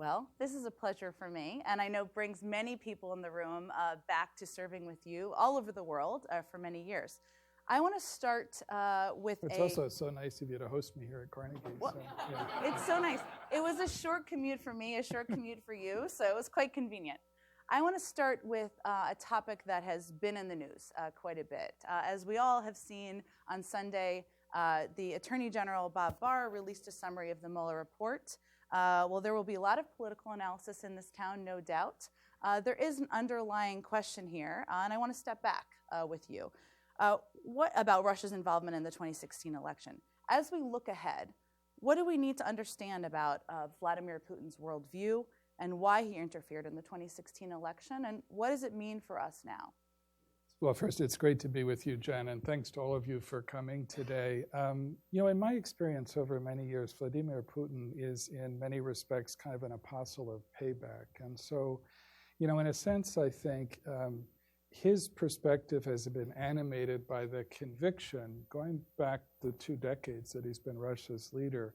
Well, this is a pleasure for me, and I know brings many people in the room back to serving with you all over the world for many years. I want to start with It's also so nice of you to host me here at Carnegie. Well, so, yeah. It's so nice. It was a short commute for me, a short commute for you, so it was quite convenient. I want to start with a topic that has been in the news quite a bit. As we all have seen on Sunday, the Attorney General, Bob Barr, released a summary of the Mueller report. Well, there will be a lot of political analysis in this town, no doubt. There is an underlying question here, and I want to step back with you. What about Russia's involvement in the 2016 election? As we look ahead, what do we need to understand about Vladimir Putin's worldview and why he interfered in the 2016 election, and what does it mean for us now? Well, first, it's great to be with you, Jen, and thanks to all of you for coming today. In my experience over many years, Vladimir Putin is in many respects kind of an apostle of payback. And so, in a sense, I think his perspective has been animated by the conviction, going back the 2 decades that he's been Russia's leader,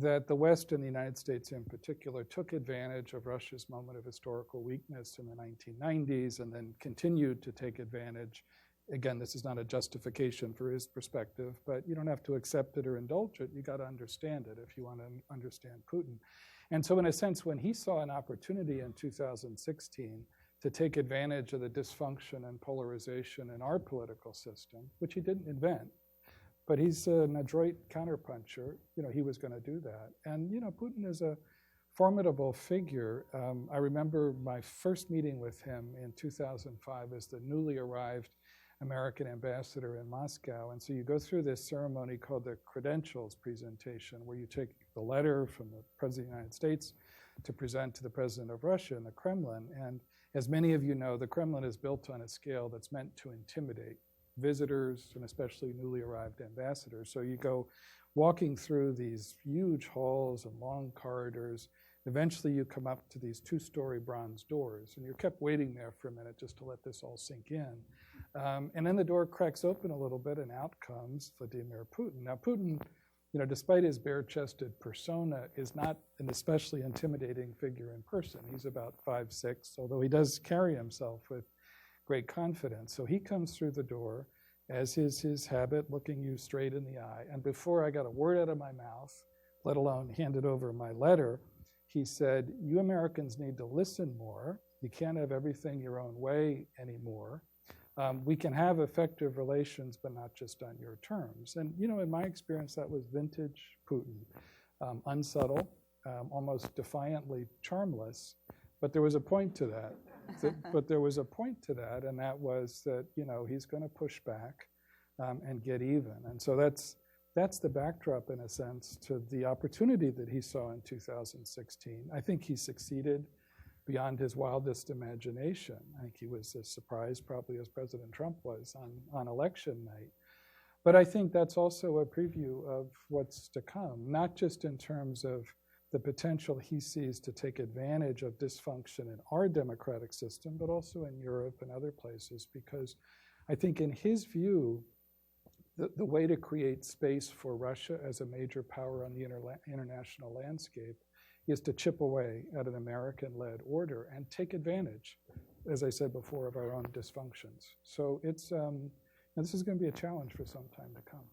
that the West and the United States in particular took advantage of Russia's moment of historical weakness in the 1990s and then continued to take advantage. Again, this is not a justification for his perspective, but you don't have to accept it or indulge it. You got to understand it if you want to understand Putin. And so in a sense, when he saw an opportunity in 2016 to take advantage of the dysfunction and polarization in our political system, which he didn't invent, but he's an adroit counterpuncher. He was going to do that. And, Putin is a formidable figure. I remember my first meeting with him in 2005 as the newly arrived American ambassador in Moscow. And so you go through this ceremony called the credentials presentation, where you take the letter from the President of the United States to present to the President of Russia in the Kremlin. And as many of you know, the Kremlin is built on a scale that's meant to intimidate visitors and especially newly arrived ambassadors. So you go walking through these huge halls and long corridors. Eventually you come up to these 2-story bronze doors, and you're kept waiting there for a minute just to let this all sink in. And then the door cracks open a little bit, and out comes Vladimir Putin. Now Putin, despite his bare-chested persona, is not an especially intimidating figure in person. He's about 5'6", although he does carry himself with great confidence. So he comes through the door, as is his habit, looking you straight in the eye. And before I got a word out of my mouth, let alone handed over my letter, he said, "You Americans need to listen more. You can't have everything your own way anymore. We can have effective relations, but not just on your terms." And, in my experience, that was vintage Putin. Unsubtle, almost defiantly charmless, but there was a point to that. And that was that, he's going to push back and get even. And so that's the backdrop, in a sense, to the opportunity that he saw in 2016. I think he succeeded beyond his wildest imagination. I think he was as surprised probably as President Trump was on election night. But I think that's also a preview of what's to come, not just in terms of the potential he sees to take advantage of dysfunction in our democratic system, but also in Europe and other places, because I think in his view, the way to create space for Russia as a major power on the international landscape is to chip away at an American-led order and take advantage, as I said before, of our own dysfunctions. So this is going to be a challenge for some time to come.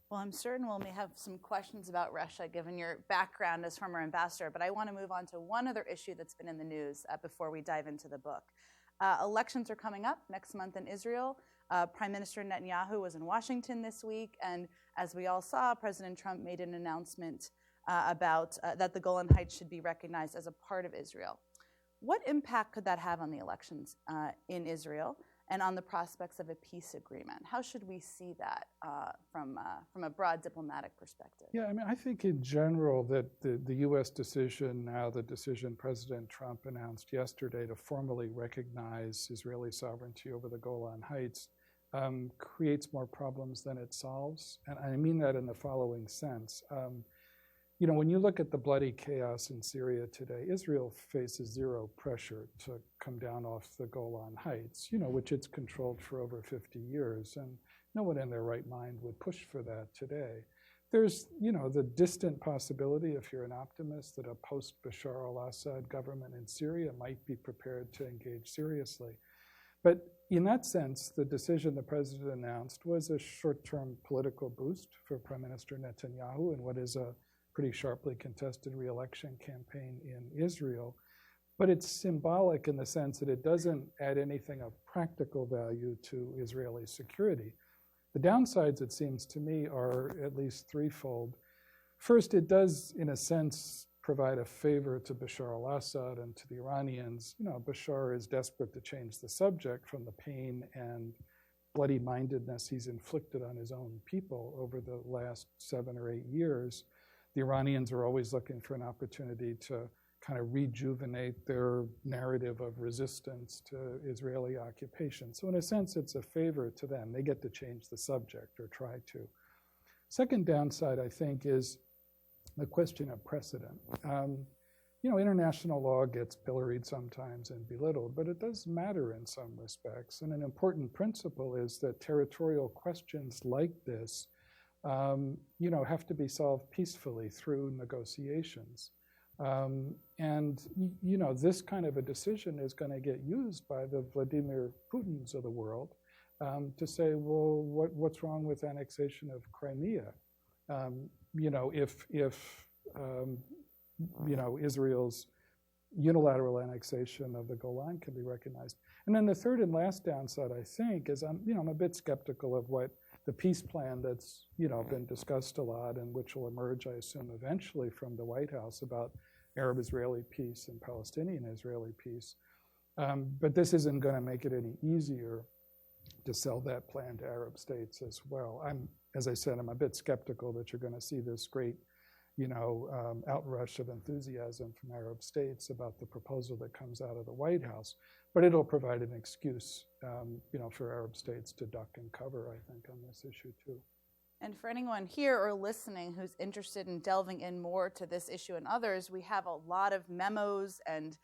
Well, I'm certain we'll may have some questions about Russia, given your background as former ambassador, but I want to move on to one other issue that's been in the news before we dive into the book. Elections are coming up next month in Israel. Prime Minister Netanyahu was in Washington this week, and as we all saw, President Trump made an announcement about that the Golan Heights should be recognized as a part of Israel. What impact could that have on the elections in Israel and on the prospects of a peace agreement? How should we see that from a broad diplomatic perspective? Yeah, I think in general that the U.S. decision, now the decision President Trump announced yesterday to formally recognize Israeli sovereignty over the Golan Heights creates more problems than it solves. And I mean that in the following sense. When you look at the bloody chaos in Syria today, Israel faces zero pressure to come down off the Golan Heights, which it's controlled for over 50 years. And no one in their right mind would push for that today. There's, the distant possibility, if you're an optimist, that a post-Bashar al-Assad government in Syria might be prepared to engage seriously. But in that sense, the decision the president announced was a short-term political boost for Prime Minister Netanyahu in what is a pretty sharply contested re-election campaign in Israel. But it's symbolic in the sense that it doesn't add anything of practical value to Israeli security. The downsides, it seems to me, are at least threefold. First, it does, in a sense, provide a favor to Bashar al-Assad and to the Iranians. Bashar is desperate to change the subject from the pain and bloody-mindedness he's inflicted on his own people over the last 7 or 8 years. The Iranians are always looking for an opportunity to kind of rejuvenate their narrative of resistance to Israeli occupation. So in a sense, it's a favor to them. They get to change the subject or try to. Second downside, I think, is the question of precedent. International law gets pilloried sometimes and belittled, but it does matter in some respects. And an important principle is that territorial questions like this, have to be solved peacefully through negotiations. This kind of a decision is going to get used by the Vladimir Putins of the world to say, well, what's wrong with annexation of Crimea? If Israel's unilateral annexation of the Golan can be recognized. And then the third and last downside, I think, is I'm a bit skeptical of what the peace plan that's been discussed a lot and which will emerge, I assume, eventually from the White House about Arab-Israeli peace and Palestinian-Israeli peace. But this isn't going to make it any easier to sell that plan to Arab states as well. As I said, I'm a bit skeptical that you're going to see this great, outrush of enthusiasm from Arab states about the proposal that comes out of the White House. But it'll provide an excuse, for Arab states to duck and cover, I think, on this issue too. And for anyone here or listening who's interested in delving in more to this issue and others, we have a lot of memos and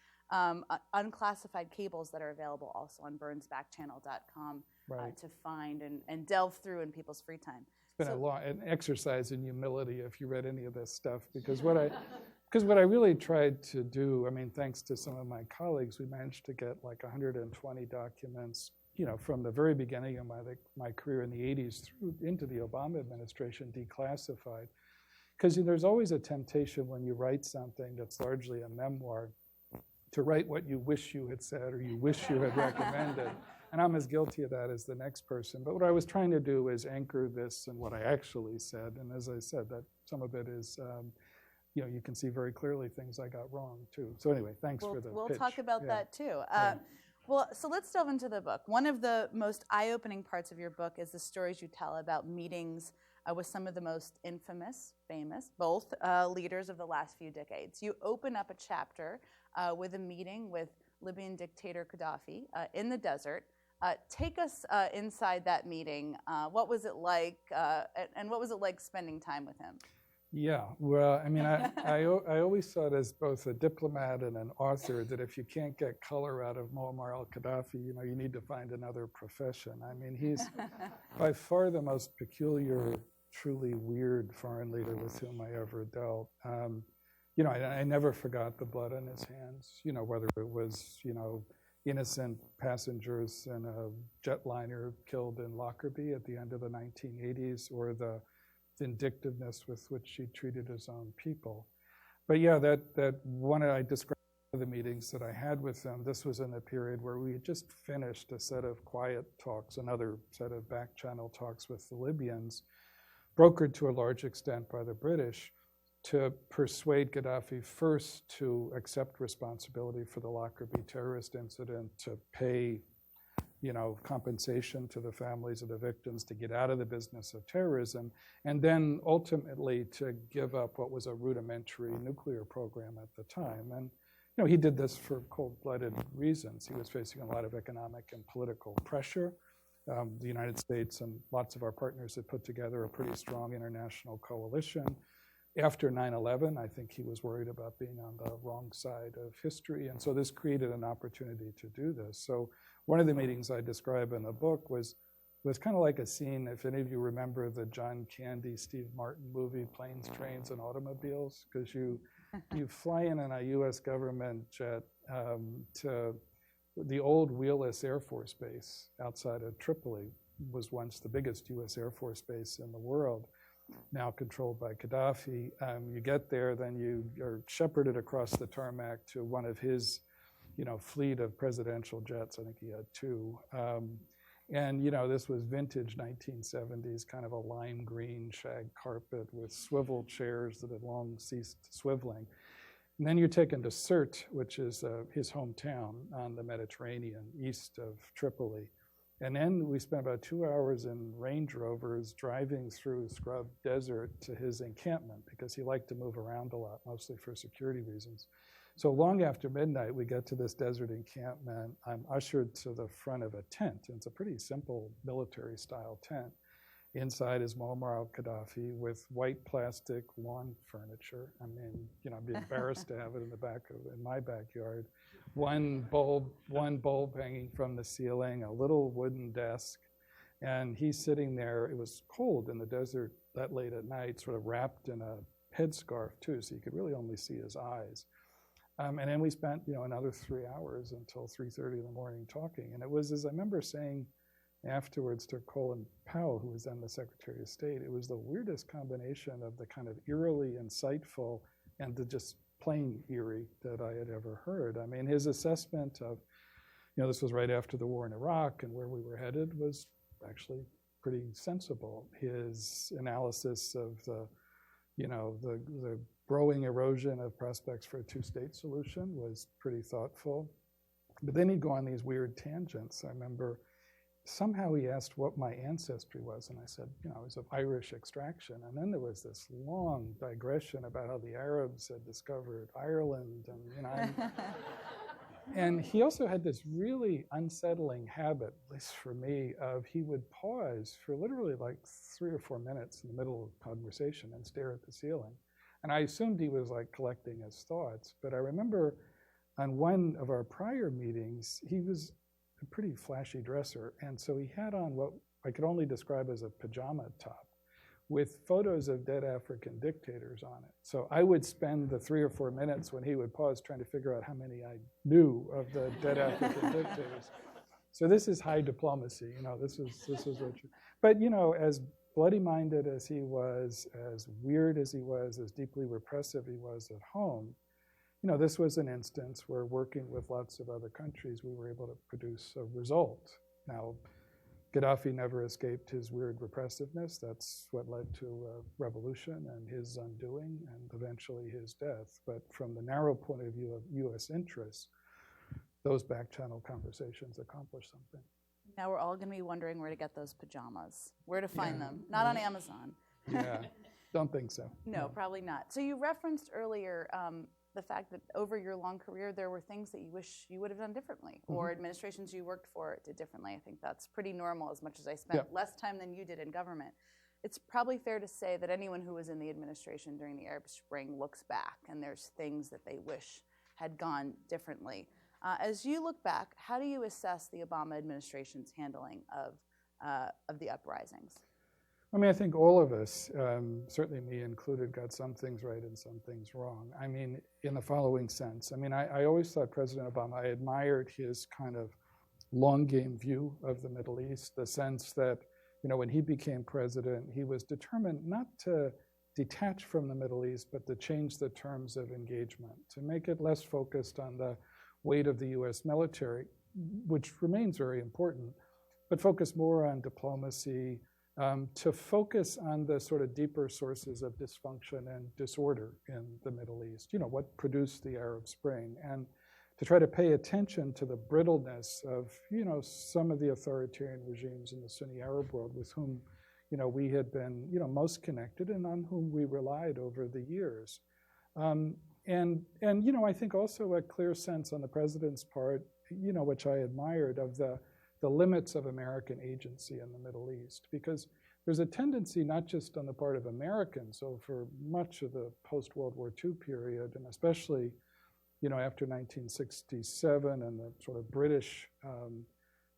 unclassified cables that are available also on burnsbackchannel.com to find and delve through in people's free time. It's been an exercise in humility if you read any of this stuff, because what I really tried to do, thanks to some of my colleagues, we managed to get like 120 documents, from the very beginning of my career in the 80s through into the Obama administration, declassified. Because there's always a temptation when you write something that's largely a memoir to write what you wish you had said or you wish you had recommended. And I'm as guilty of that as the next person. But what I was trying to do is anchor this in what I actually said. And as I said, that some of it is, you can see very clearly things I got wrong too. So anyway, thanks for the pitch. We'll talk about that too. Well, so let's delve into the book. One of the most eye-opening parts of your book is the stories you tell about meetings with some of the most famous, both leaders of the last few decades. You open up a chapter with a meeting with Libyan dictator Gaddafi in the desert. Take us inside that meeting. What was it like, and what was it like spending time with him? Yeah, well, I always thought as both a diplomat and an author that if you can't get color out of Muammar al-Gaddafi, you need to find another profession. He's by far the most peculiar, truly weird foreign leader with whom I ever dealt. I never forgot the blood on his hands, whether it was, innocent passengers in a jetliner killed in Lockerbie at the end of the 1980s, or the vindictiveness with which he treated his own people. But yeah, that one I described the meetings that I had with him, this was in the period where we had just finished a set of quiet talks, another set of back channel talks with the Libyans, brokered to a large extent by the British, to persuade Gaddafi first to accept responsibility for the Lockerbie terrorist incident, to pay compensation to the families of the victims, to get out of the business of terrorism, and then ultimately to give up what was a rudimentary nuclear program at the time. And he did this for cold-blooded reasons. He was facing a lot of economic and political pressure. The United States and lots of our partners had put together a pretty strong international coalition. After 9/11, I think he was worried about being on the wrong side of history, and so this created an opportunity to do this. So one of the meetings I describe in the book was was kind of like a scene, if any of you remember the John Candy, Steve Martin movie, Planes, Trains, and Automobiles, because you fly in on a U.S. government jet to the old Wheelus Air Force Base outside of Tripoli, was once the biggest U.S. Air Force base in the world, now controlled by Gaddafi. You get there, then you are shepherded across the tarmac to one of his, fleet of presidential jets. I think he had two. And, this was vintage 1970s, kind of a lime green shag carpet with swivel chairs that had long ceased swiveling. And then you're taken to Sirte, which is his hometown on the Mediterranean, east of Tripoli. And then we spent about 2 hours in Range Rovers driving through scrub desert to his encampment, because he liked to move around a lot, mostly for security reasons. So long after midnight, we get to this desert encampment. I'm ushered to the front of a tent. And it's a pretty simple military-style tent. Inside is Muammar al-Gaddafi with white plastic lawn furniture. I mean, I'd be embarrassed to have it in my backyard. One bulb hanging from the ceiling, a little wooden desk. And he's sitting there. It was cold in the desert that late at night, sort of wrapped in a headscarf, too, so you could really only see his eyes. And then we spent, another 3 hours until 3:30 in the morning talking. And it was, as I remember saying afterwards to Colin Powell, who was then the Secretary of State, it was the weirdest combination of the kind of eerily insightful and the just plain eerie that I had ever heard. I mean, his assessment of, this was right after the war in Iraq and where we were headed was actually pretty sensible. His analysis of the growing erosion of prospects for a two-state solution was pretty thoughtful. But then he'd go on these weird tangents. I remember somehow he asked what my ancestry was, and I said, I was of Irish extraction. And then there was this long digression about how the Arabs had discovered Ireland, and and he also had this really unsettling habit, at least for me, of he would pause for literally like 3 or 4 minutes in the middle of conversation and stare at the ceiling. And I assumed he was like collecting his thoughts. But I remember on one of our prior meetings, he was a pretty flashy dresser. And so he had on what I could only describe as a pajama top with photos of dead African dictators on it. So I would spend the 3 or 4 minutes when he would pause trying to figure out how many I knew of the dead African dictators. So this is high diplomacy. This is what you, but as bloody-minded as he was, as weird as he was, as deeply repressive he was at home, this was an instance where, working with lots of other countries, we were able to produce a result. Now, Gaddafi never escaped his weird repressiveness. That's what led to a revolution and his undoing and eventually his death. But from the narrow point of view of U.S. interests, those back-channel conversations accomplished something. Now we're all going to be wondering where to get those pajamas, where to find them. Not on Amazon. Yeah, don't think so. No, probably not. So you referenced earlier the fact that over your long career, there were things that you wish you would have done differently, or administrations you worked for did differently. I think that's pretty normal, as much as I spent less time than you did in government. It's probably fair to say that anyone who was in the administration during the Arab Spring looks back, and there's things that they wish had gone differently. As you look back, how do you assess the Obama administration's handling of the uprisings? I mean, I think all of us, certainly me included, got some things right and some things wrong. I mean, in the following sense. I mean, I always thought President Obama, I admired his kind of long game view of the Middle East, the sense that, when he became president, he was determined not to detach from the Middle East, but to change the terms of engagement, to make it less focused on the weight of the U.S. military, which remains very important, but focus more on diplomacy, to focus on the sort of deeper sources of dysfunction and disorder in the Middle East, what produced the Arab Spring, and to try to pay attention to the brittleness of, some of the authoritarian regimes in the Sunni Arab world with whom, we had been, most connected and on whom we relied over the years. And I think also a clear sense on the president's part, which I admired, of the limits of American agency in the Middle East, because there's a tendency, not just on the part of Americans, so for much of the post-World War II period, and especially, after 1967 and the sort of British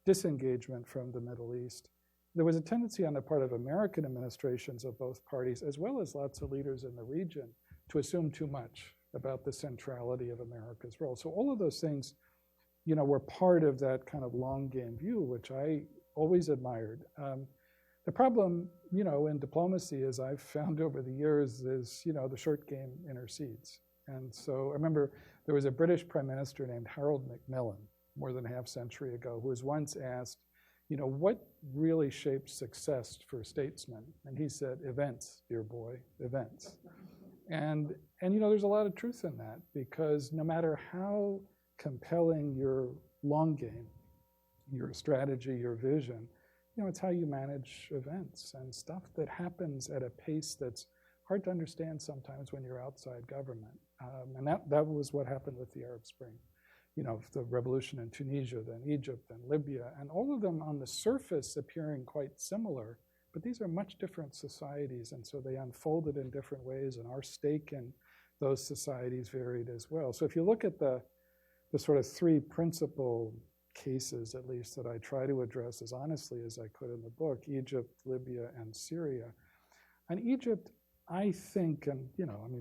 disengagement from the Middle East, there was a tendency on the part of American administrations of both parties, as well as lots of leaders in the region, to assume too much about the centrality of America's role. So all of those things, were part of that kind of long game view, which I always admired. The problem, in diplomacy, as I've found over the years, is, the short game intercedes. And so I remember there was a British prime minister named Harold Macmillan, more than a half century ago, who was once asked, what really shapes success for statesmen? And he said, events, dear boy, events. And there's a lot of truth in that, because no matter how compelling your long game, your strategy, your vision, it's how you manage events and stuff that happens at a pace that's hard to understand sometimes when you're outside government. And that was what happened with the Arab Spring. The revolution in Tunisia, then Egypt, then Libya, and all of them on the surface appearing quite similar, but these are much different societies, and so they unfolded in different ways, and our stake in those societies varied as well. So if you look at the sort of three principal cases, at least, that I try to address as honestly as I could in the book, Egypt, Libya, and Syria. On Egypt, I think, and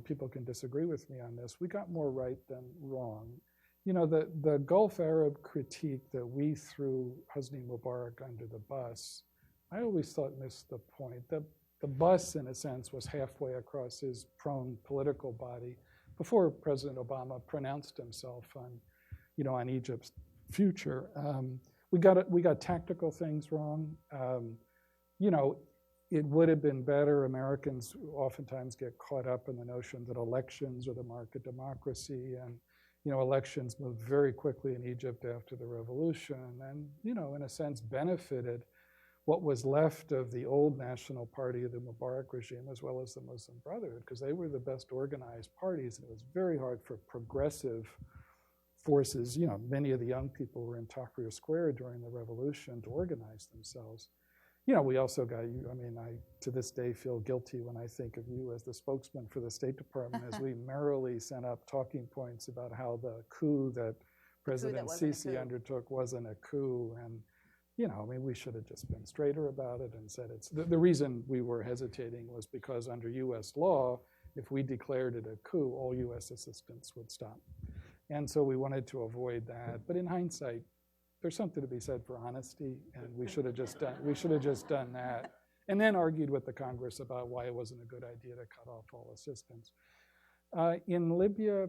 people can disagree with me on this, we got more right than wrong. The Gulf Arab critique that we threw Hosni Mubarak under the bus, I always thought missed the point. The bus, in a sense, was halfway across his prone political body before President Obama pronounced himself on Egypt's future. We got tactical things wrong. It would have been better. Americans oftentimes get caught up in the notion that elections are the mark of democracy, and elections moved very quickly in Egypt after the revolution, and in a sense benefited what was left of the old national party of the Mubarak regime, as well as the Muslim Brotherhood, because they were the best organized parties, and it was very hard for progressive forces. Many of the young people were in Tahrir Square during the revolution to organize themselves. We also got you. I to this day feel guilty when I think of you as the spokesman for the State Department, as we merrily sent up talking points about how the coup that President Sisi undertook wasn't a coup. And, we should have just been straighter about it and said it's the reason we were hesitating was because under U.S. law, if we declared it a coup, all U.S. assistance would stop. And so we wanted to avoid that. But in hindsight, there's something to be said for honesty, and we should have just done that, and then argued with the Congress about why it wasn't a good idea to cut off all assistance. In Libya,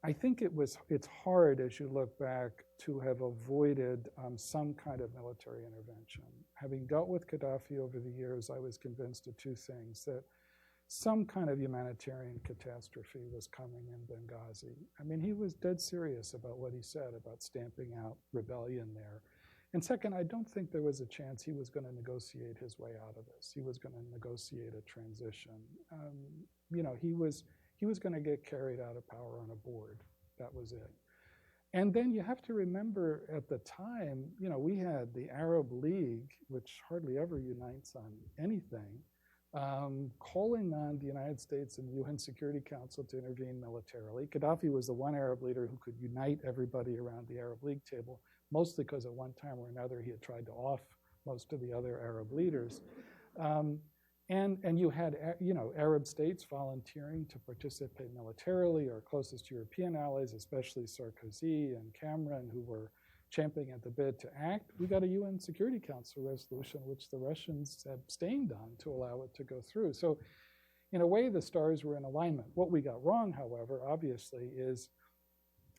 I think it's hard as you look back to have avoided some kind of military intervention. Having dealt with Gaddafi over the years, I was convinced of two things: that some kind of humanitarian catastrophe was coming in Benghazi. He was dead serious about what he said about stamping out rebellion there. And second, I don't think there was a chance he was going to negotiate his way out of this. He was going to negotiate a transition. He was going to get carried out of power on a board. That was it. And then you have to remember at the time, we had the Arab League, which hardly ever unites on anything, calling on the United States and the UN Security Council to intervene militarily. Gaddafi was the one Arab leader who could unite everybody around the Arab League table, mostly because at one time or another he had tried to off most of the other Arab leaders. And you had Arab states volunteering to participate militarily, our closest European allies, especially Sarkozy and Cameron, who were champing at the bit to act. We got a UN Security Council resolution, which the Russians abstained on to allow it to go through. So in a way, the stars were in alignment. What we got wrong, however, obviously, is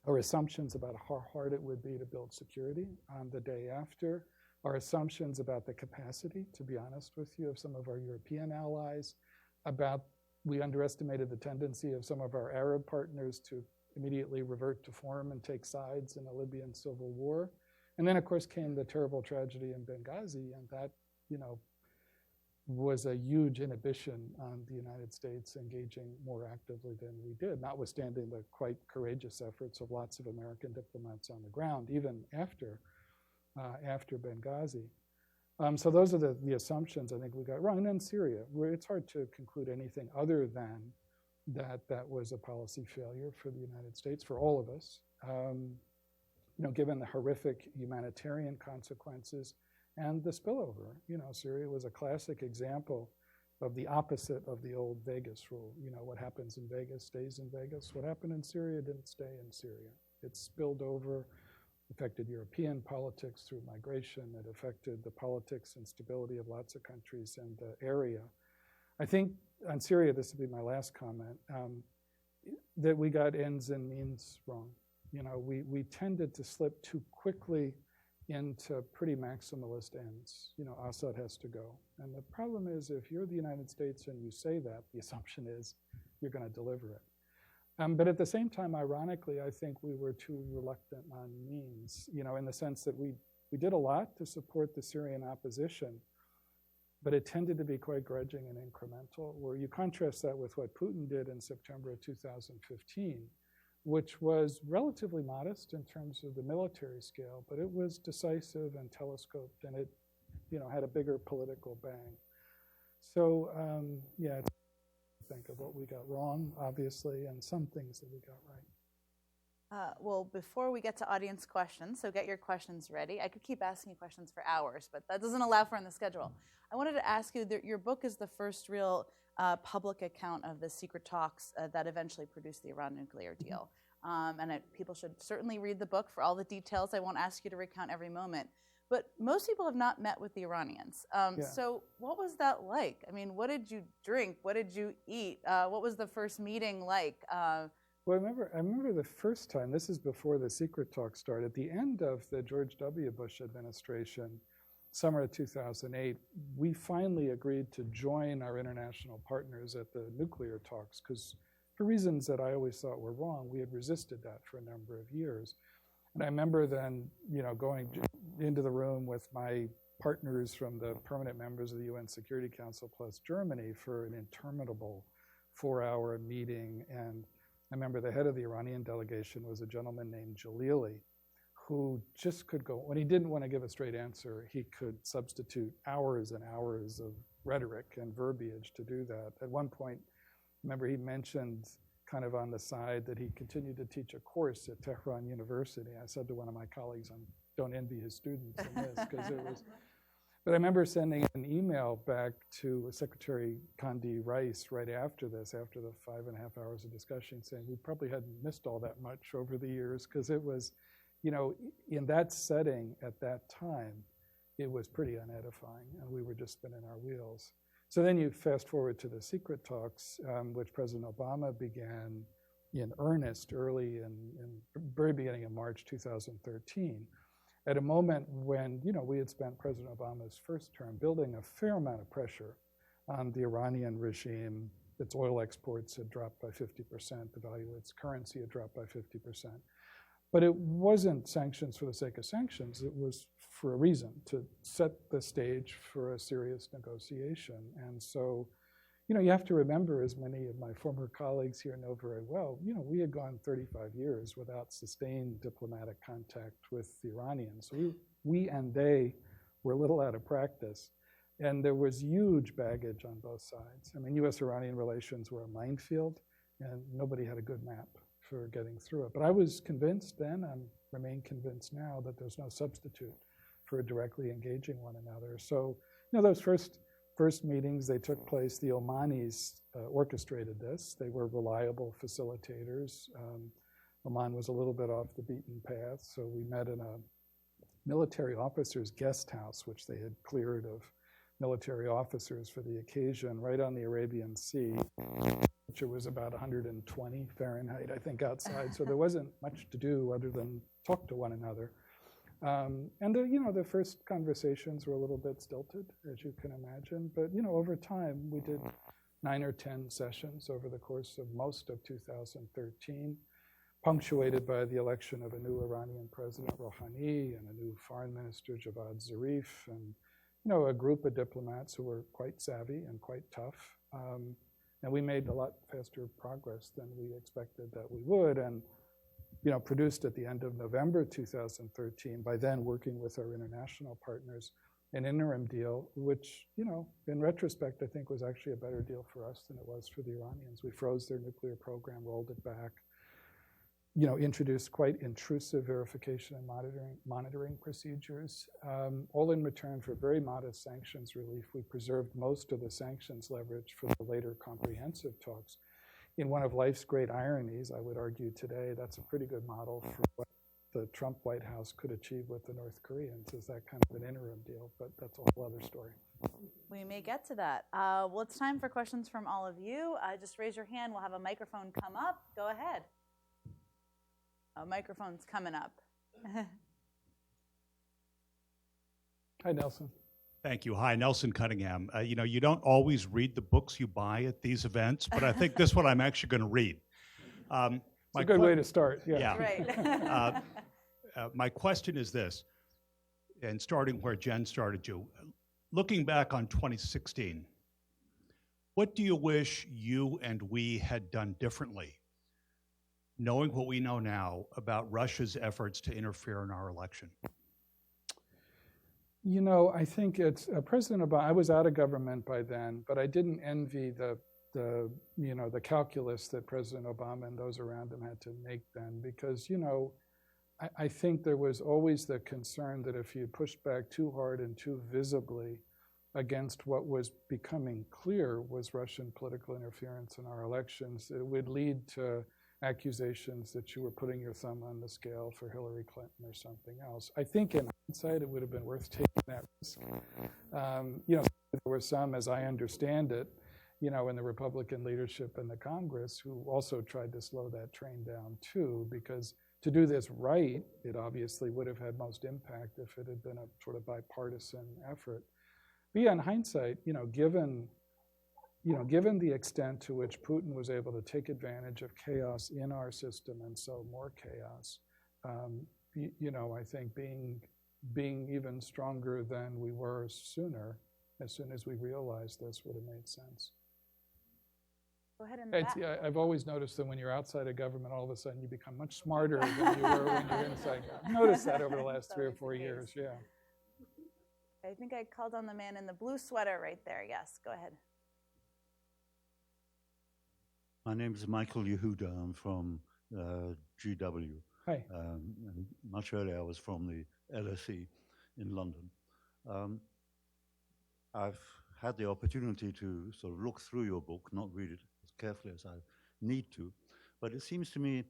our assumptions about how hard it would be to build security on the day after, our assumptions about the capacity, to be honest with you, of some of our European allies, we underestimated the tendency of some of our Arab partners to immediately revert to form and take sides in the Libyan civil war. And then, of course, came the terrible tragedy in Benghazi, and that, was a huge inhibition on the United States engaging more actively than we did, notwithstanding the quite courageous efforts of lots of American diplomats on the ground, even after Benghazi. So those are the assumptions I think we got wrong. And then Syria, where it's hard to conclude anything other than that was a policy failure for the United States, for all of us. Given the horrific humanitarian consequences, and the spillover. Syria was a classic example of the opposite of the old Vegas rule. What happens in Vegas stays in Vegas. What happened in Syria didn't stay in Syria. It spilled over, affected European politics through migration. It affected the politics and stability of lots of countries in the area. I think on Syria, this will be my last comment, that we got ends and means wrong. We tended to slip too quickly into pretty maximalist ends. Assad has to go. And the problem is, if you're the United States and you say that, the assumption is you're going to deliver it. But at the same time, ironically, I think we were too reluctant on means, in the sense that we did a lot to support the Syrian opposition, but it tended to be quite grudging and incremental, where you contrast that with what Putin did in September of 2015, which was relatively modest in terms of the military scale, but it was decisive and telescoped, and it had a bigger political bang. So, think of what we got wrong, obviously, and some things that we got right. Well, before we get to audience questions, so get your questions ready. I could keep asking you questions for hours, but that doesn't allow for in the schedule. I wanted to ask you that your book is the first real public account of the secret talks that eventually produced the Iran nuclear deal. People should certainly read the book for all the details. I won't ask you to recount every moment. But most people have not met with the Iranians. So what was that like? I mean, what did you drink? What did you eat? What was the first meeting like? Well, I remember the first time, this is before the secret talk started, at the end of the George W. Bush administration, summer of 2008, we finally agreed to join our international partners at the nuclear talks, because for reasons that I always thought were wrong, we had resisted that for a number of years. And I remember then, going into the room with my partners from the permanent members of the UN Security Council plus Germany for an interminable 4-hour meeting. And I remember the head of the Iranian delegation was a gentleman named Jalili, who just could go, when he didn't want to give a straight answer, he could substitute hours and hours of rhetoric and verbiage to do that. At one point, remember he mentioned kind of on the side that he continued to teach a course at Tehran University. I said to one of my colleagues, don't envy his students in this, because it was. But I remember sending an email back to Secretary Condi Rice right after this, after the 5.5 hours of discussion, saying we probably hadn't missed all that much over the years, because it was, in that setting at that time, it was pretty unedifying, and we were just spinning our wheels. So then you fast forward to the secret talks, which President Obama began in earnest early in very beginning of March 2013, at a moment when we had spent President Obama's first term building a fair amount of pressure on the Iranian regime. Its oil exports had dropped by 50%, the value of its currency had dropped by 50%. But it wasn't sanctions for the sake of sanctions. It was for a reason, to set the stage for a serious negotiation. And so, you have to remember, as many of my former colleagues here know very well, we had gone 35 years without sustained diplomatic contact with the Iranians. We and they were a little out of practice. And there was huge baggage on both sides. I mean, U.S.-Iranian relations were a minefield, and nobody had a good map for getting through it. But I was convinced then, and remain convinced now, that there's no substitute for directly engaging one another. So, those first meetings, they took place, the Omanis orchestrated this. They were reliable facilitators. Oman was a little bit off the beaten path, so we met in a military officer's guest house, which they had cleared of military officers for the occasion, right on the Arabian Sea. It was about 120 Fahrenheit, I think, outside. So there wasn't much to do other than talk to one another. And the first conversations were a little bit stilted, as you can imagine. But over time, we did 9 or 10 sessions over the course of most of 2013, punctuated by the election of a new Iranian president, Rouhani, and a new foreign minister, Javad Zarif, and a group of diplomats who were quite savvy and quite tough. And we made a lot faster progress than we expected that we would, and produced at the end of November 2013, by then working with our international partners, an interim deal, which, in retrospect, I think was actually a better deal for us than it was for the Iranians. We froze their nuclear program, rolled it back. introduced quite intrusive verification and monitoring procedures, all in return for very modest sanctions relief. We preserved most of the sanctions leverage for the later comprehensive talks. In one of life's great ironies, I would argue today, that's a pretty good model for what the Trump White House could achieve with the North Koreans, is that kind of an interim deal, but that's a whole other story. We may get to that. Well, it's time for questions from all of you. Just raise your hand. We'll have a microphone come up. Go ahead. A microphone's coming up. Hi, Nelson. Thank you. Hi, Nelson Cunningham. You don't always read the books you buy at these events, but I think this one I'm actually going to read. It's a good way to start. Yeah. Right. My question is this, and starting where Jen started you. Looking back on 2016, what do you wish you and we had done differently, knowing what we know now about Russia's efforts to interfere in our election? I think it's President Obama. I was out of government by then, but I didn't envy the calculus that President Obama and those around him had to make then, because I think there was always the concern that if you pushed back too hard and too visibly against what was becoming clear was Russian political interference in our elections, it would lead to accusations that you were putting your thumb on the scale for Hillary Clinton or something else. I think in hindsight, it would have been worth taking that risk. There were some, as I understand it, in the Republican leadership and the Congress who also tried to slow that train down too, because to do this right, it obviously would have had most impact if it had been a sort of bipartisan effort. But yeah, in hindsight, given the extent to which Putin was able to take advantage of chaos in our system and sow more chaos, I think being even stronger than we were sooner, as soon as we realized this, would have made sense. Go ahead and I've always noticed that when you're outside of government, all of a sudden you become much smarter than you were when you're inside. I've noticed that over the last 3 or 4 years, yeah. I think I called on the man in the blue sweater right there. Yes, go ahead. My name is Michael Yehuda. I'm from GW. Hi. And much earlier, I was from the LSE in London. I've had the opportunity to sort of look through your book, not read it as carefully as I need to, but it seems to me,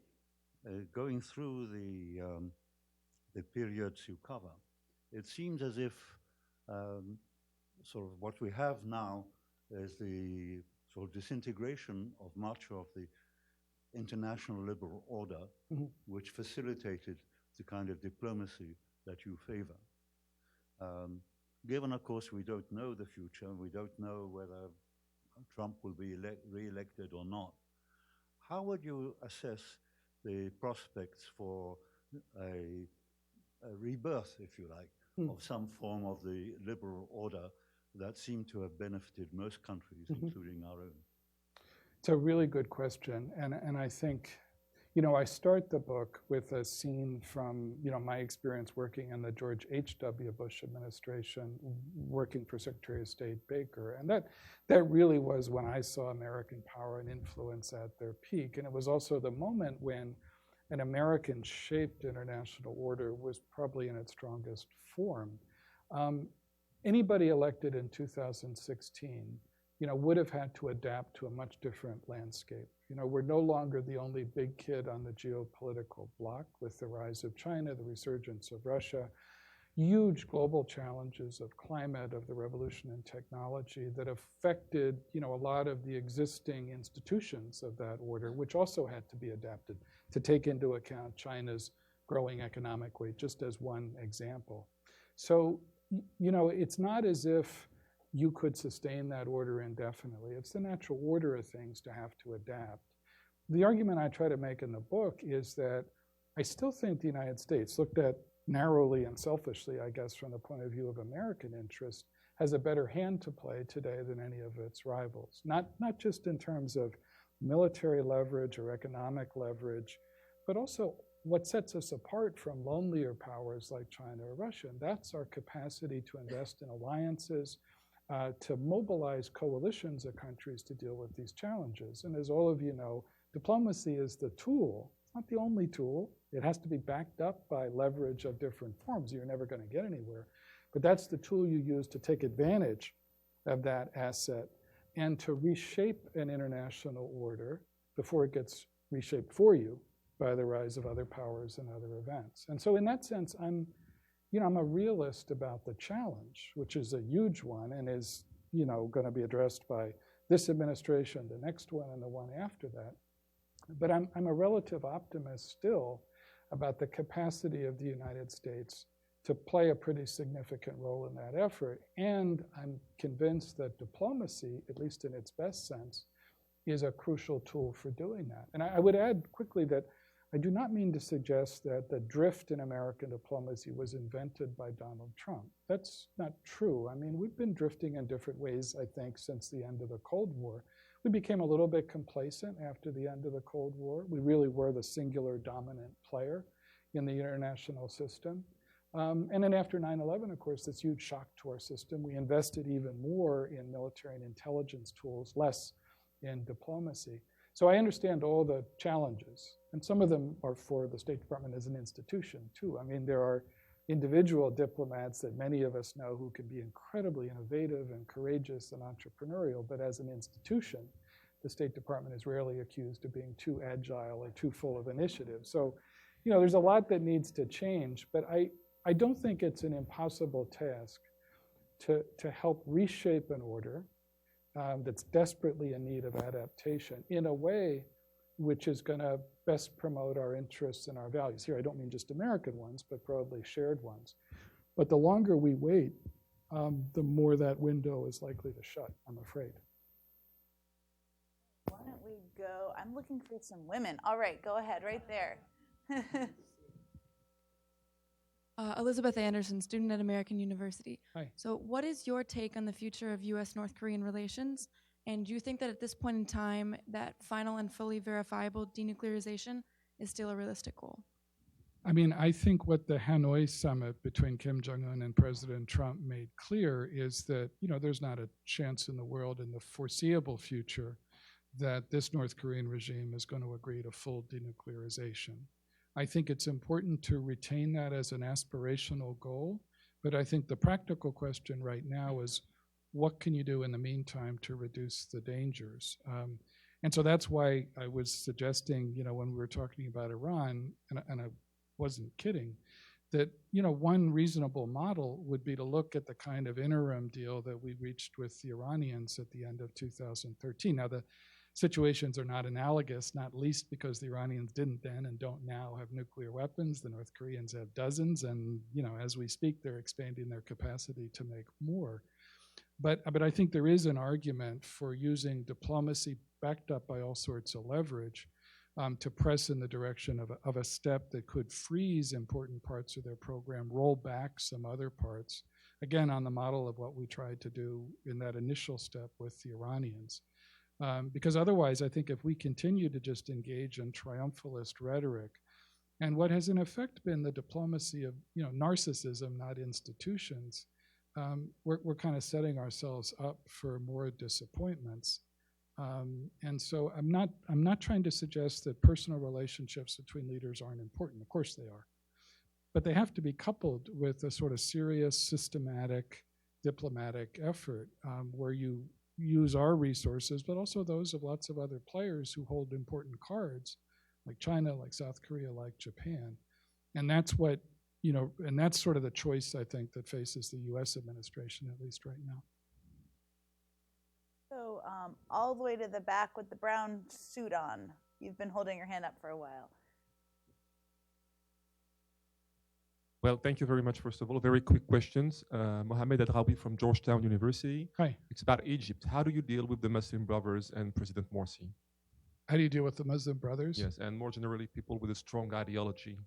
going through the periods you cover, it seems as if sort of what we have now is the sort of disintegration of much of the international liberal order, which facilitated the kind of diplomacy that you favor. Given, of course, we don't know the future, we don't know whether Trump will be re-elected or not, how would you assess the prospects for a rebirth, if you like, of some form of the liberal order that seemed to have benefited most countries, including our own? It's a really good question, and I think, I start the book with a scene from, my experience working in the George H.W. Bush administration, working for Secretary of State Baker, and that really was when I saw American power and influence at their peak, and it was also the moment when an American-shaped international order was probably in its strongest form. Anybody elected in 2016, would have had to adapt to a much different landscape. We're no longer the only big kid on the geopolitical block with the rise of China, the resurgence of Russia, huge global challenges of climate, of the revolution in technology that affected, a lot of the existing institutions of that order, which also had to be adapted to take into account China's growing economic weight, just as one example. So, it's not as if you could sustain that order indefinitely. It's the natural order of things to have to adapt. The argument I try to make in the book is that I still think the United States, looked at narrowly and selfishly, I guess, from the point of view of American interest, has a better hand to play today than any of its rivals. Not just in terms of military leverage or economic leverage, but also what sets us apart from lonelier powers like China or Russia. And that's our capacity to invest in alliances, to mobilize coalitions of countries to deal with these challenges. And as all of you know, diplomacy is the tool, not the only tool. It has to be backed up by leverage of different forms. You're never going to get anywhere. But that's the tool you use to take advantage of that asset and to reshape an international order before it gets reshaped for you by the rise of other powers and other events. And so in that sense, I'm a realist about the challenge, which is a huge one and is, going to be addressed by this administration, the next one, and the one after that. But I'm a relative optimist still about the capacity of the United States to play a pretty significant role in that effort. And I'm convinced that diplomacy, at least in its best sense, is a crucial tool for doing that. And I would add quickly that I do not mean to suggest that the drift in American diplomacy was invented by Donald Trump. That's not true. I mean, we've been drifting in different ways, I think, since the end of the Cold War. We became a little bit complacent after the end of the Cold War. We really were the singular dominant player in the international system. And then after 9/11, of course, this huge shock to our system. We invested even more in military and intelligence tools, less in diplomacy. So I understand all the challenges, and some of them are for the State Department as an institution, too. I mean, there are individual diplomats that many of us know who can be incredibly innovative and courageous and entrepreneurial, but as an institution, the State Department is rarely accused of being too agile or too full of initiative. So, there's a lot that needs to change, but I don't think it's an impossible task to help reshape an order that's desperately in need of adaptation in a way which is going to best promote our interests and our values. Here, I don't mean just American ones, but broadly shared ones. But the longer we wait, the more that window is likely to shut, I'm afraid. Why don't we go? I'm looking for some women. All right, go ahead, right there. Elizabeth Anderson, student at American University. Hi. So what is your take on the future of U.S.-North Korean relations? And do you think that at this point in time, that final and fully verifiable denuclearization is still a realistic goal? I mean, I think what the Hanoi summit between Kim Jong-un and President Trump made clear is that, there's not a chance in the world in the foreseeable future that this North Korean regime is going to agree to full denuclearization. I think it's important to retain that as an aspirational goal, but I think the practical question right now is, what can you do in the meantime to reduce the dangers? And so that's why I was suggesting, when we were talking about Iran, and I wasn't kidding, that, one reasonable model would be to look at the kind of interim deal that we reached with the Iranians at the end of 2013. Now, the situations are not analogous, not least because the Iranians didn't then and don't now have nuclear weapons. The North Koreans have dozens, and as we speak, they're expanding their capacity to make more. But I think there is an argument for using diplomacy backed up by all sorts of leverage to press in the direction of a step that could freeze important parts of their program, roll back some other parts, again, on the model of what we tried to do in that initial step with the Iranians. Because otherwise, I think if we continue to just engage in triumphalist rhetoric, and what has in effect been the diplomacy of narcissism, not institutions, we're kind of setting ourselves up for more disappointments. And so I'm not trying to suggest that personal relationships between leaders aren't important. Of course they are. But they have to be coupled with a sort of serious, systematic, diplomatic effort where you use our resources, but also those of lots of other players who hold important cards, like China, like South Korea, like Japan. And that's what, and that's sort of the choice, I think, that faces the US administration, at least right now. So all the way to the back with the brown suit on. You've been holding your hand up for a while. Well, thank you very much, first of all. Very quick questions. Mohammed Adrawi from Georgetown University. Hi. It's about Egypt. How do you deal with the Muslim Brothers and President Morsi? How do you deal with the Muslim Brothers? Yes, and more generally, people with a strong ideology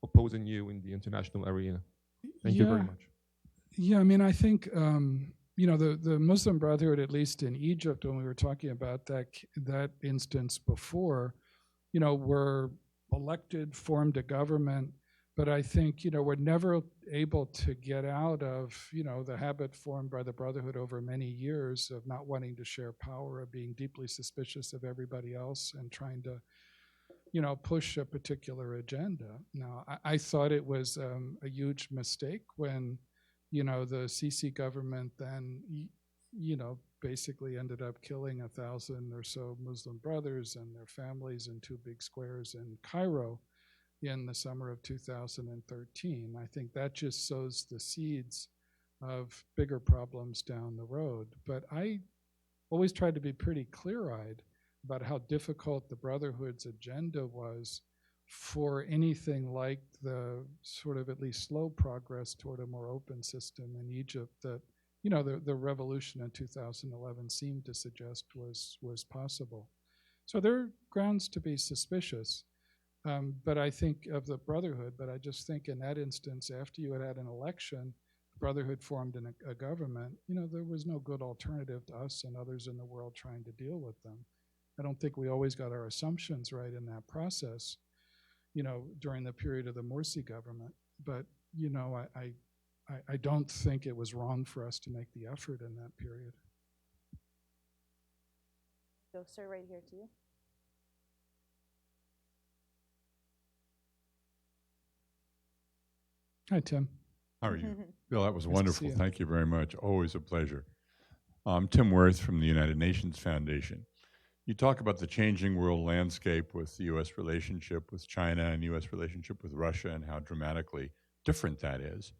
opposing you in the international arena. Thank you very much. Yeah, I mean, I think, the Muslim Brotherhood, at least in Egypt, when we were talking about that instance before, were elected, formed a government, but I think, we're never able to get out of, the habit formed by the Brotherhood over many years of not wanting to share power, of being deeply suspicious of everybody else and trying to push a particular agenda. Now, I thought it was a huge mistake when, the Sisi government then, basically ended up killing 1,000 or so Muslim brothers and their families in two big squares in Cairo in the summer of 2013. I think that just sows the seeds of bigger problems down the road. But I always tried to be pretty clear-eyed about how difficult the Brotherhood's agenda was for anything like the sort of at least slow progress toward a more open system in Egypt that, the revolution in 2011 seemed to suggest was possible. So there are grounds to be suspicious, but I think of the Brotherhood, but I just think in that instance, after you had an election, the Brotherhood formed a government, there was no good alternative to us and others in the world trying to deal with them. I don't think we always got our assumptions right in that process, during the period of the Morsi government. But, I don't think it was wrong for us to make the effort in that period. Go, sir, right here to you. Hi, Tim. How are you? Bill, that was Nice to wonderful. see you. Thank you very much. Always a pleasure. I'm Tim Worth from the United Nations Foundation. You talk about the changing world landscape with the U.S. relationship with China and U.S. relationship with Russia and how dramatically different that is.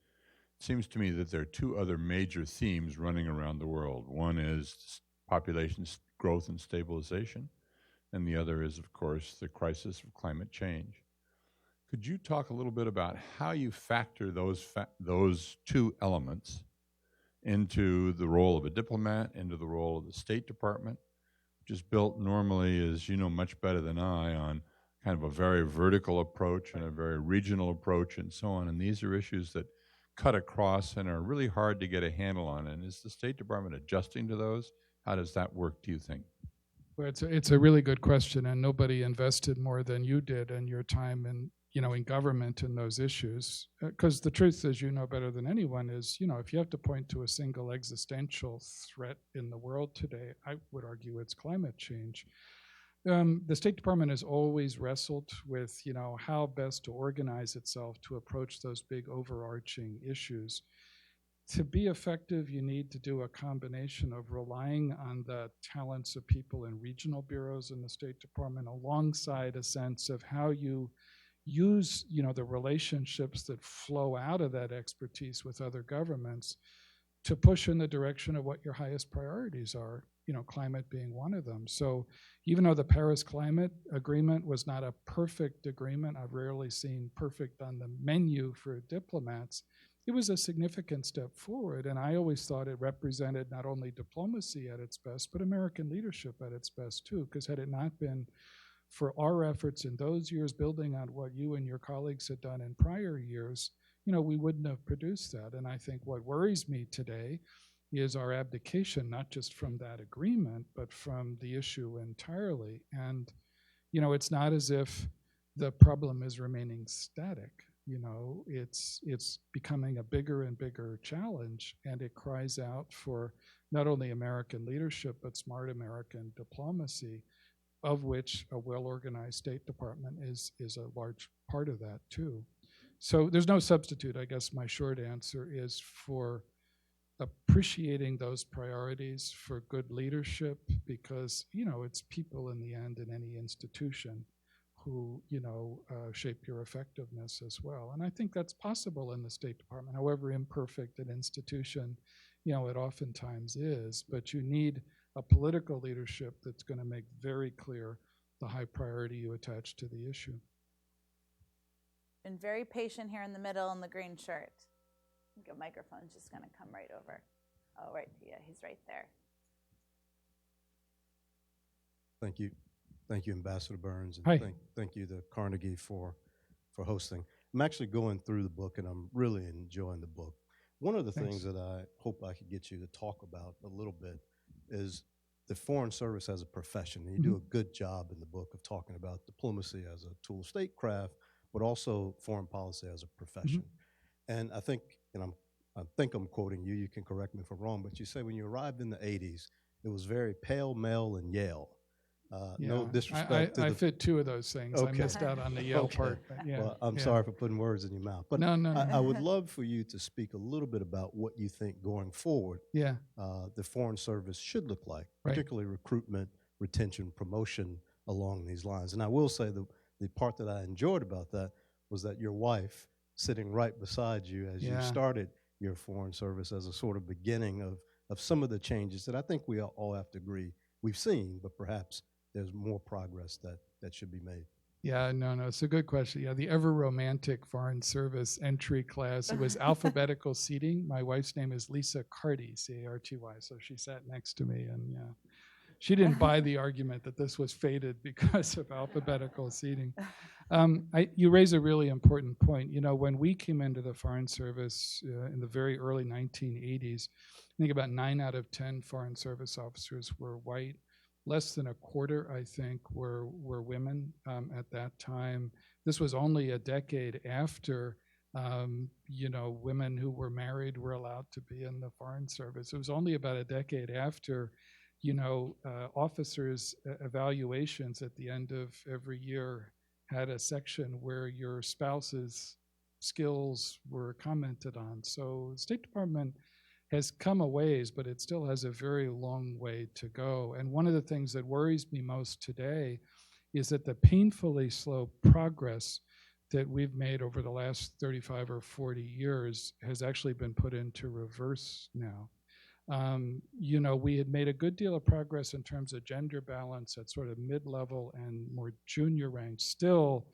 It seems to me that there are two other major themes running around the world. One is population growth and stabilization, and the other is, of course, the crisis of climate change. Could you talk a little bit about how you factor those two elements into the role of a diplomat, into the role of the State Department, which is built normally, as you know much better than I, on kind of a very vertical approach and a very regional approach and so on. And these are issues that cut across and are really hard to get a handle on. And is the State Department adjusting to those? How does that work, do you think? Well, it's a really good question, and nobody invested more than you did in your time in government in those issues. Because the truth, as you know better than anyone, is, if you have to point to a single existential threat in the world today, I would argue it's climate change. The State Department has always wrestled with, how best to organize itself to approach those big overarching issues. To be effective, you need to do a combination of relying on the talents of people in regional bureaus in the State Department alongside a sense of how you use, the relationships that flow out of that expertise with other governments to push in the direction of what your highest priorities are, climate being one of them. So even though the Paris Climate Agreement was not a perfect agreement, I've rarely seen perfect on the menu for diplomats, it was a significant step forward. And I always thought it represented not only diplomacy at its best, but American leadership at its best too, because had it not been for our efforts in those years, building on what you and your colleagues had done in prior years, we wouldn't have produced that. And I think what worries me today is our abdication, not just from that agreement, but from the issue entirely. And, it's not as if the problem is remaining static. It's becoming a bigger and bigger challenge, and it cries out for not only American leadership, but smart American diplomacy, of which a well-organized State Department is a large part of that too. So there's no substitute, I guess my short answer is, for appreciating those priorities, for good leadership, because, it's people in the end in any institution who, shape your effectiveness as well. And I think that's possible in the State Department, however imperfect an institution, it oftentimes is, but you need a political leadership that's going to make very clear the high priority you attach to the issue. Been very patient here in the middle in the green shirt. I think a microphone's just going to come right over. Oh, right. Yeah, he's right there. Thank you. Thank you, Ambassador Burns. And Hi. Thank you to Carnegie for hosting. I'm actually going through the book, and I'm really enjoying the book. One of the things that I hope I could get you to talk about a little bit is the Foreign Service as a profession. And you do a good job in the book of talking about diplomacy as a tool of statecraft, but also foreign policy as a profession. And I think, and I think I'm quoting you, you can correct me if I'm wrong, but you say when you arrived in the 80s, it was very pale, male, and Yale. No disrespect I to the fit two of those things. I Okay. missed out on the Yale Okay. part. But yeah, Well, I'm yeah. sorry for putting words in your mouth, but No. I would love for you to speak a little bit about what you think going forward Yeah, the Foreign Service should look like, Right. particularly recruitment, retention, promotion along these lines. And I will say the part that I enjoyed about that was that your wife sitting right beside you as you Yeah. started your Foreign Service as a sort of beginning of some of the changes that I think we all have to agree we've seen, but perhaps there's more progress that should be made. Yeah, no, it's a good question. Yeah, the ever romantic Foreign Service entry class. It was alphabetical seating. My wife's name is Lisa Carty, C-A-R-T-Y. So she sat next to me, and yeah, she didn't buy the argument that this was fated because of alphabetical seating. You raise a really important point. You know, when we came into the Foreign Service in the very early 1980s, I think about 9 out of 10 Foreign Service officers were white. Less than a quarter, I think, were women at that time. This was only a decade after, women who were married were allowed to be in the Foreign Service. It was only about a decade after, officers' evaluations at the end of every year had a section where your spouse's skills were commented on. So the State Department has come a ways, but it still has a very long way to go. And one of the things that worries me most today is that the painfully slow progress that we've made over the last 35 or 40 years has actually been put into reverse now. We had made a good deal of progress in terms of gender balance at sort of mid-level and more junior ranks. Still,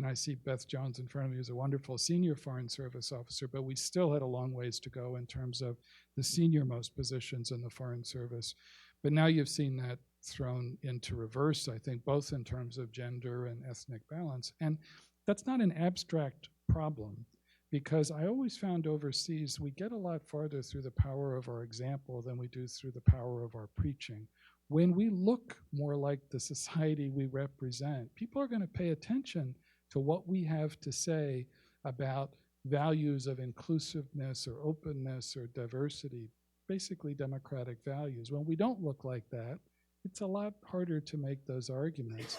I see Beth Jones in front of me, who's a wonderful senior Foreign Service officer, but we still had a long ways to go in terms of the senior-most positions in the Foreign Service. But now you've seen that thrown into reverse, I think, both in terms of gender and ethnic balance. And that's not an abstract problem, because I always found overseas we get a lot farther through the power of our example than we do through the power of our preaching. When we look more like the society we represent, people are going to pay attention to what we have to say about values of inclusiveness or openness or diversity, basically democratic values. When we don't look like that, it's a lot harder to make those arguments.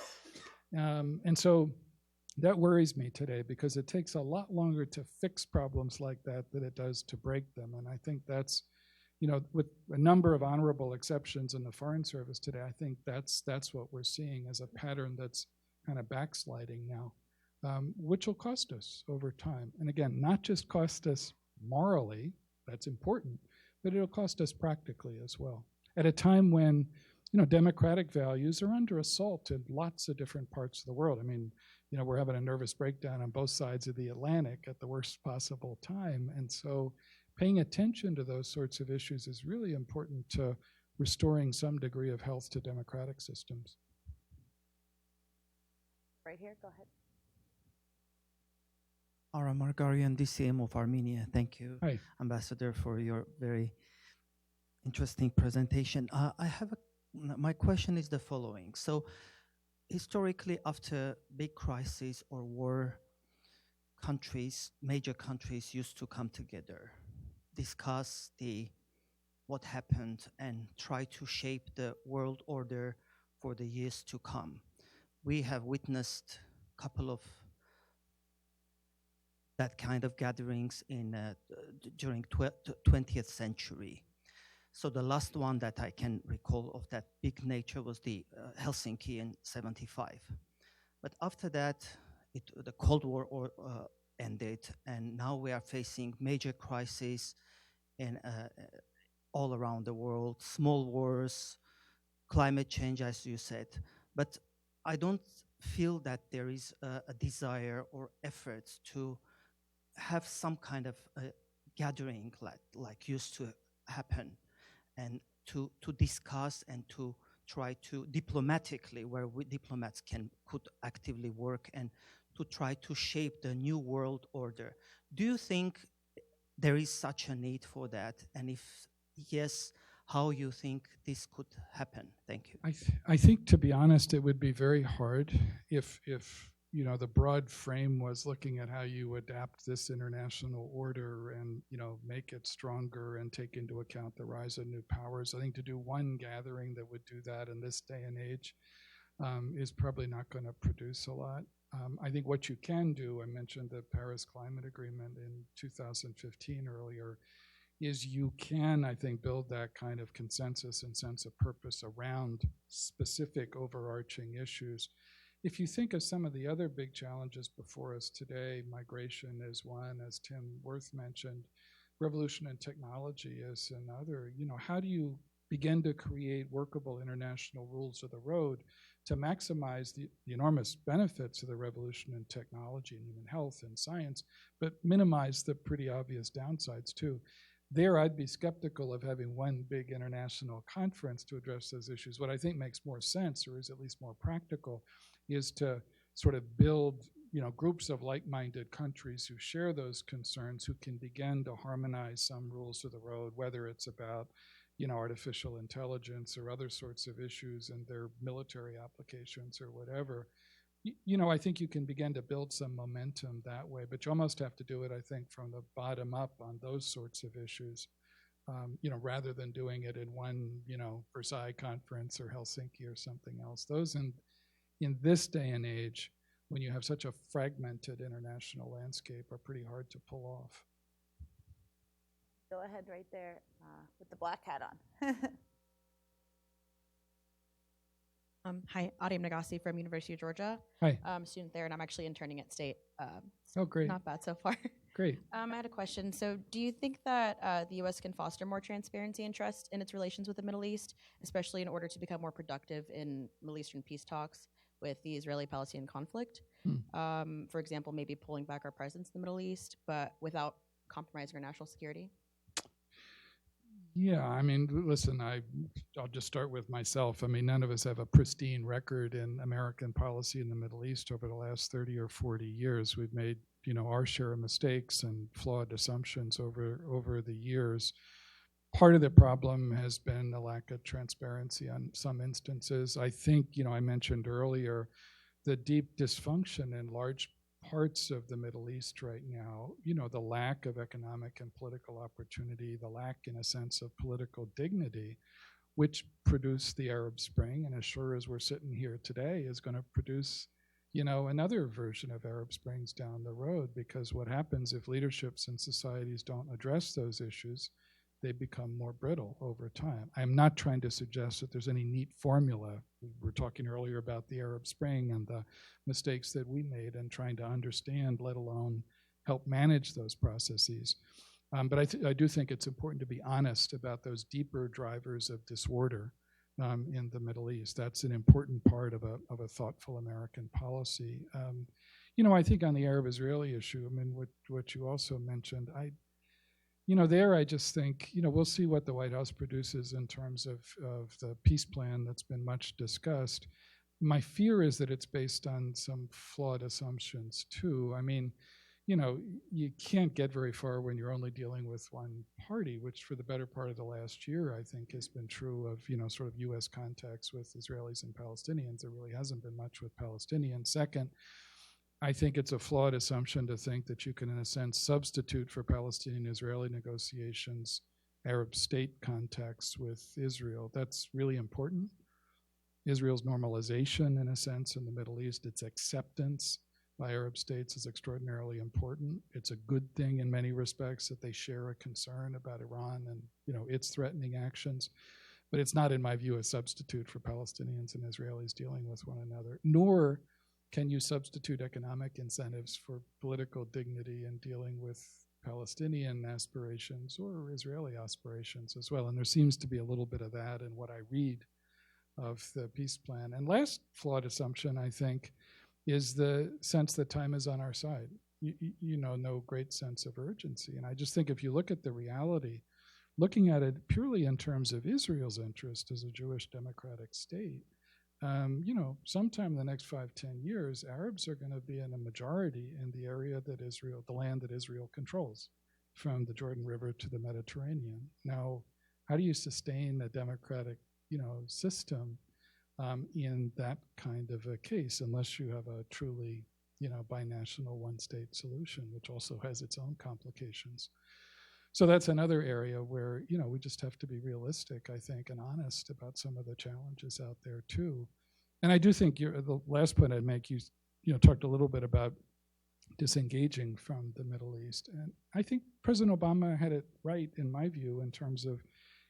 And so that worries me today, because it takes a lot longer to fix problems like that than it does to break them. And I think that's, with a number of honorable exceptions in the Foreign Service today, I think that's what we're seeing as a pattern that's kind of backsliding now, which will cost us over time. And again, not just cost us morally, that's important, but it'll cost us practically as well. At a time when, democratic values are under assault in lots of different parts of the world. I mean, we're having a nervous breakdown on both sides of the Atlantic at the worst possible time. And so paying attention to those sorts of issues is really important to restoring some degree of health to democratic systems. Right here, go ahead. Ara Margarian, DCM of Armenia. Thank you, Hi. Ambassador, for your very interesting presentation. My question is the following. So, historically, after big crises or war, major countries used to come together, discuss what happened, and try to shape the world order for the years to come. We have witnessed a couple of that kind of gatherings during 20th century. So the last one that I can recall of that big nature was the Helsinki in '75. But after that, the Cold War ended, and now we are facing major crises all around the world, small wars, climate change, as you said. But I don't feel that there is a desire or effort to have some kind of gathering like used to happen, and to discuss and to try to diplomatically, where diplomats could actively work, and to try to shape the new world order. Do you think there is such a need for that? And if yes, how you think this could happen? Thank you. I think, to be honest, it would be very hard if the broad frame was looking at how you adapt this international order and, make it stronger and take into account the rise of new powers. I think to do one gathering that would do that in this day and age is probably not going to produce a lot. I think what you can do, I mentioned the Paris Climate Agreement in 2015 earlier, is you can, I think, build that kind of consensus and sense of purpose around specific overarching issues. If you think of some of the other big challenges before us today, migration is one, as Tim Wirth mentioned, revolution in technology is another. How do you begin to create workable international rules of the road to maximize the enormous benefits of the revolution in technology and human health and science, but minimize the pretty obvious downsides too? There, I'd be skeptical of having one big international conference to address those issues. What I think makes more sense, or is at least more practical, is to sort of build groups of like-minded countries who share those concerns, who can begin to harmonize some rules of the road, whether it's about artificial intelligence or other sorts of issues and their military applications or whatever. I think you can begin to build some momentum that way, but you almost have to do it, I think, from the bottom up on those sorts of issues, rather than doing it in one, Versailles conference or Helsinki or something else. Those in this day and age, when you have such a fragmented international landscape, are pretty hard to pull off. Go ahead right there with the black hat on. Hi, Adim Nagassi from University of Georgia. Hi. Student there, and I'm actually interning at State. Oh, great. Not bad so far. Great. I had a question. So do you think that the U.S. can foster more transparency and trust in its relations with the Middle East, especially in order to become more productive in Middle Eastern peace talks with the Israeli-Palestinian conflict? For example, maybe pulling back our presence in the Middle East, but without compromising our national security? Yeah, I mean, listen, I'll just start with myself. I mean, none of us have a pristine record in American policy in the Middle East over the last 30 or 40 years. We've made, our share of mistakes and flawed assumptions over the years. Part of the problem has been a lack of transparency on some instances. I think, I mentioned earlier the deep dysfunction in large parts of the Middle East right now, the lack of economic and political opportunity, the lack, in a sense, of political dignity, which produced the Arab Spring, and as sure as we're sitting here today, is going to produce, another version of Arab Springs down the road, because what happens if leaderships and societies don't address those issues, they become more brittle over time. I'm not trying to suggest that there's any neat formula. We were talking earlier about the Arab Spring and the mistakes that we made and trying to understand, let alone help manage those processes. But I do think it's important to be honest about those deeper drivers of disorder in the Middle East. That's an important part of a thoughtful American policy. I think on the Arab-Israeli issue, I mean, what you also mentioned, there I just think, we'll see what the White House produces in terms of the peace plan that's been much discussed. My fear is that it's based on some flawed assumptions too. I mean, you can't get very far when you're only dealing with one party, which for the better part of the last year, I think has been true of, sort of US contacts with Israelis and Palestinians. There really hasn't been much with Palestinians. Second, I think it's a flawed assumption to think that you can, in a sense, substitute for Palestinian-Israeli negotiations Arab state contacts with Israel. That's really important. Israel's normalization, in a sense, in the Middle East, its acceptance by Arab states is extraordinarily important. It's a good thing in many respects that they share a concern about Iran and its threatening actions. But it's not, in my view, a substitute for Palestinians and Israelis dealing with one another, nor can you substitute economic incentives for political dignity in dealing with Palestinian aspirations or Israeli aspirations as well? And there seems to be a little bit of that in what I read of the peace plan. And last flawed assumption, I think, is the sense that time is on our side. No great sense of urgency. And I just think if you look at the reality, looking at it purely in terms of Israel's interest as a Jewish democratic state, sometime in the next 5-10 years, Arabs are going to be in a majority in the area that the land that Israel controls, from the Jordan River to the Mediterranean. Now, how do you sustain a democratic, system in that kind of a case, unless you have a truly, binational one-state solution, which also has its own complications? So that's another area where, we just have to be realistic, I think, and honest about some of the challenges out there too. And I do think the last point I'd make, you talked a little bit about disengaging from the Middle East. And I think President Obama had it right, in my view, in terms of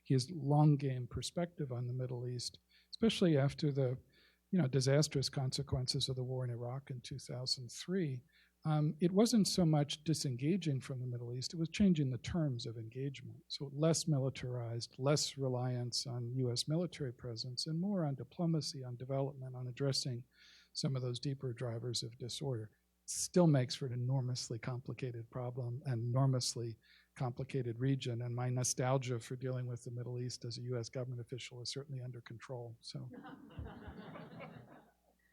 his long game perspective on the Middle East, especially after the disastrous consequences of the war in Iraq in 2003. It wasn't so much disengaging from the Middle East, it was changing the terms of engagement. So less militarized, less reliance on US military presence, and more on diplomacy, on development, on addressing some of those deeper drivers of disorder. Still makes for an enormously complicated problem, an enormously complicated region, and my nostalgia for dealing with the Middle East as a US government official is certainly under control. So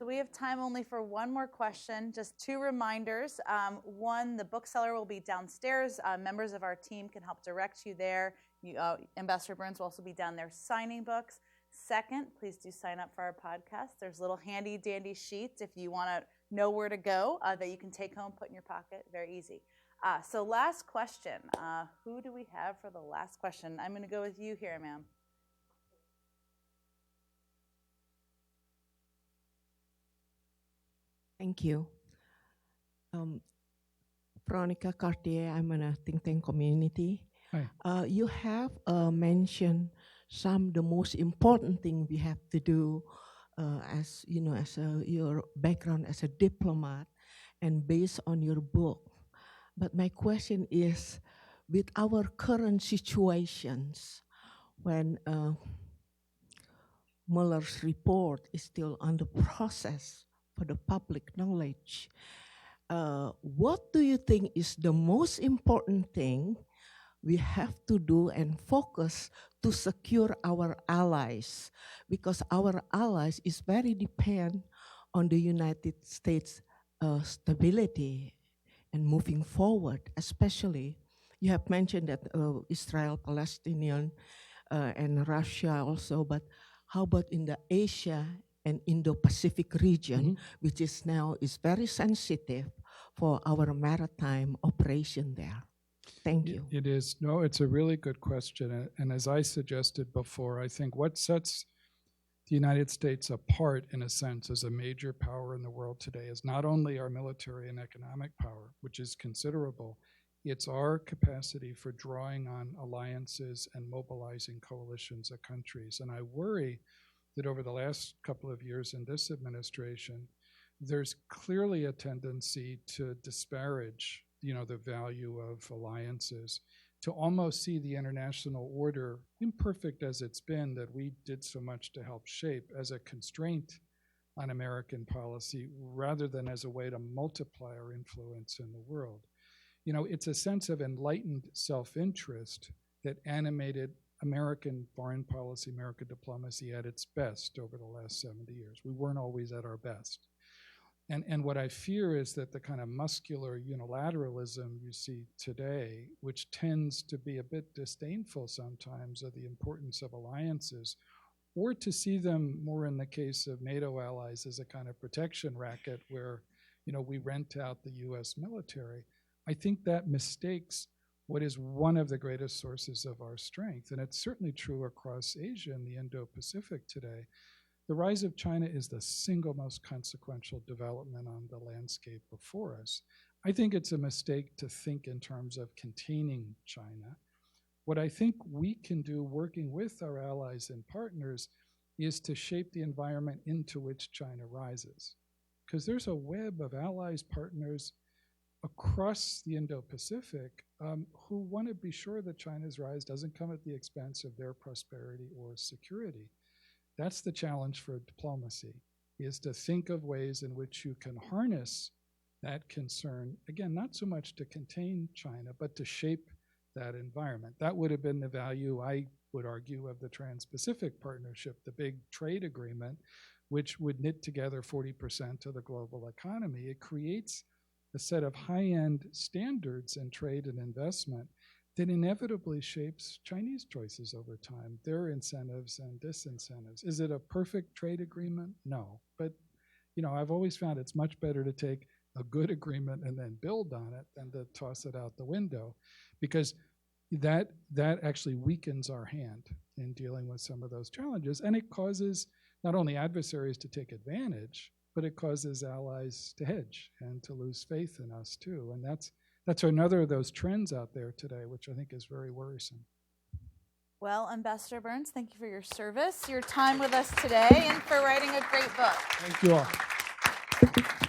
we have time only for one more question. Just two reminders. One, the bookseller will be downstairs. Members of our team can help direct you there. Ambassador Burns will also be down there signing books. Second, please do sign up for our podcast. There's little handy dandy sheets if you want to know where to go that you can take home, put in your pocket. Very easy. So last question. Who do we have for the last question? I'm going to go with you here, ma'am. Thank you. Veronica Cartier, I'm in a think tank community. Hi. You have mentioned some of the most important thing we have to do as your background as a diplomat and based on your book. But my question is, with our current situations, when Mueller's report is still under process for the public knowledge, what do you think is the most important thing we have to do and focus to secure our allies? Because our allies is very dependent on the United States stability and moving forward. Especially, you have mentioned that Israel, Palestinian, and Russia also, but how about in the Asia and Indo-Pacific region, which is very sensitive for our maritime operation there? Thank you. It is. No, it's a really good question. And as I suggested before, I think what sets the United States apart, in a sense, as a major power in the world today is not only our military and economic power, which is considerable, it's our capacity for drawing on alliances and mobilizing coalitions of countries. And I worry that over the last couple of years in this administration, there's clearly a tendency to disparage the value of alliances, to almost see the international order, imperfect as it's been, that we did so much to help shape, as a constraint on American policy rather than as a way to multiply our influence in the world. It's a sense of enlightened self-interest that animated American foreign policy, American diplomacy at its best over the last 70 years. We weren't always at our best. And what I fear is that the kind of muscular unilateralism you see today, which tends to be a bit disdainful sometimes of the importance of alliances, or to see them more in the case of NATO allies as a kind of protection racket where, we rent out the US military, I think that mistakes what is one of the greatest sources of our strength. And it's certainly true across Asia and the Indo-Pacific today. The rise of China is the single most consequential development on the landscape before us. I think it's a mistake to think in terms of containing China. What I think we can do, working with our allies and partners, is to shape the environment into which China rises. Because there's a web of allies, partners across the Indo-Pacific who want to be sure that China's rise doesn't come at the expense of their prosperity or security. That's the challenge for diplomacy, is to think of ways in which you can harness that concern, again, not so much to contain China, but to shape that environment. That would have been the value, I would argue, of the Trans-Pacific Partnership, the big trade agreement, which would knit together 40% of the global economy. It creates a set of high-end standards in trade and investment that inevitably shapes Chinese choices over time, their incentives and disincentives. Is it a perfect trade agreement? No. But I've always found it's much better to take a good agreement and then build on it than to toss it out the window, because that actually weakens our hand in dealing with some of those challenges. And it causes not only adversaries to take advantage, but it causes allies to hedge and to lose faith in us too. And that's another of those trends out there today, which I think is very worrisome. Well, Ambassador Burns, thank you for your service, your time with us today, and for writing a great book. Thank you all.